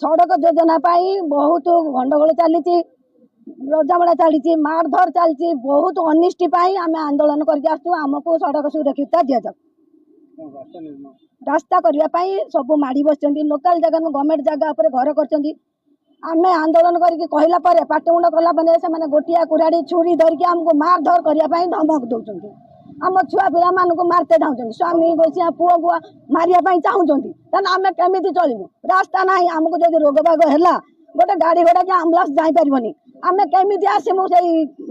सड़क योजना बहुत गंडगोल चली रजामड़ा चली मारधर चली बहुत अनिष्टि आम आंदोलन करमको सड़क सुरक्षित दि जाऊ रास्ता करने सब माड़ी बस लोकाल जगह गवर्नमेंट जगह पर घर कर आम आंदोलन करके कहला पाटमुंड कला से गोटिया कुराड़ी छुरी धरिकी आमको मारधर करने धमक दौरान आम छुआ पिला मारते चाहते स्वामी गोसिया पुओ को मारिया चाहते आम केमी चलू रास्ता ना आमको जब रोग बाग है गोटे गाड़ी घोड़ा कि आम्बुलांस जापरि आम केमी आसमु से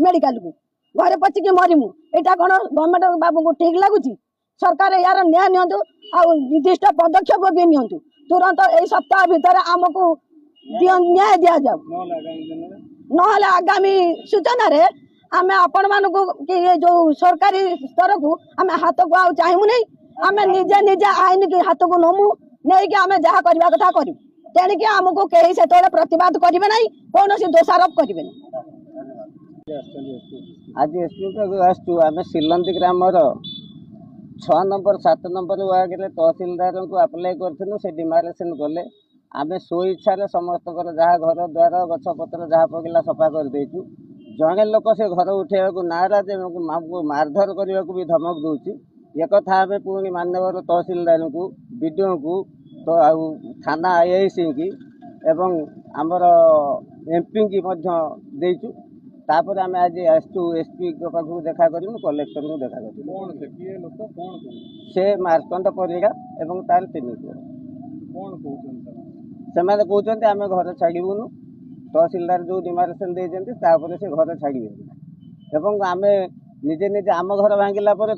मेडिकल को घरे पचिकी मरमु यहाँ कौन गवर्नमेंट बाबू को ठीक लगुच सरकार यार न्याय नियंतु आ निर्दिष्ट पदक्षेप भी नियंतु तुरंत यही सप्ताह भितर आमको न्याय दि जाऊ ना आगामी सूचना रे आम आपण मानू कि जो सरकारी स्तर को आम हाथ को आउ चाहबू नहीं आम निजे निजे आईन की हाथ को नमु नहीं कि आम जहाँ करवा कथा करूँ तेणिक आमको कहीं से प्रतिवाद करेंगे ना कौन दोषारोप करेंगे आज एसपी आम सिलंदी ग्रामर 6 नंबर 7 नंबर वार्ड रे तहसीलदार को अप्लाई करूँ से डिमारेसन गले आम स्व इच्छा समस्त जहाँ घर द्वार गछपतर जहाँ पकड़ा सफा कर देचु जड़े लोक से घर उठेगा नाराज मारधर करने को भी धमक दूसरी एक कथा आम पुणी माननीय तहसीलदार को विडीओ को तो थाना आईआईसी की एवं आमर एमपी की देचु तापर आम आज आसचु एसपी पाखु देखा करूँ कलेक्टर को देखा करूँ से मार्कंड परिड़ा एवं तार 3 पुओ से कहते आम घर छाड़बूनु तहसीलदार जो डिमारेसन देते से घर छाड़े एवं आम निजे निजे आम घर भांगिला घर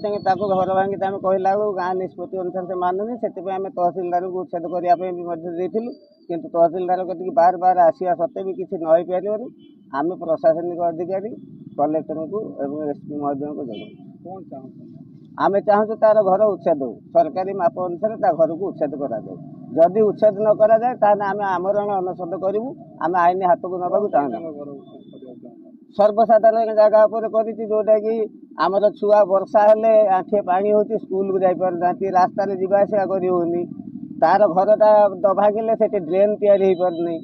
भांगी आम कहला गाँ निष्पत्ति अनुसार से मानुनी से आम तहसीलदार को उच्छेद करने किंतु तहसीलदार कति बार बार आसिया सत्वे भी किसी नई पार आम प्रशासनिक अधिकारी कलेक्टर को एवं एसपी महोदय को जगह आम चाहूँ तार घर उच्छेद हो सरकारी माप अनुसार घर को उच्छेद करा जदि उच्छेद न करा जाए ताने आम आमरण अनशन करूँ आम आईन हाथ को नवा चाहूँ सर्वसाधारण जगह पर जोटा कि आमर छुआ वर्षा हेले आठे पानी होती स्कूल को जापार रास्ता जावासा करनी तार घरटा दभागिले से ड्रेन तैयारी पारनी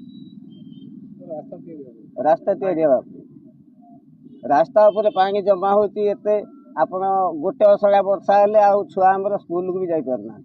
रास्ता तैयारी रास्ता उपर पानी जमा होती आप गोटे असला वर्षा हेले आ छुआ आमर स्कूल को भी जापार ना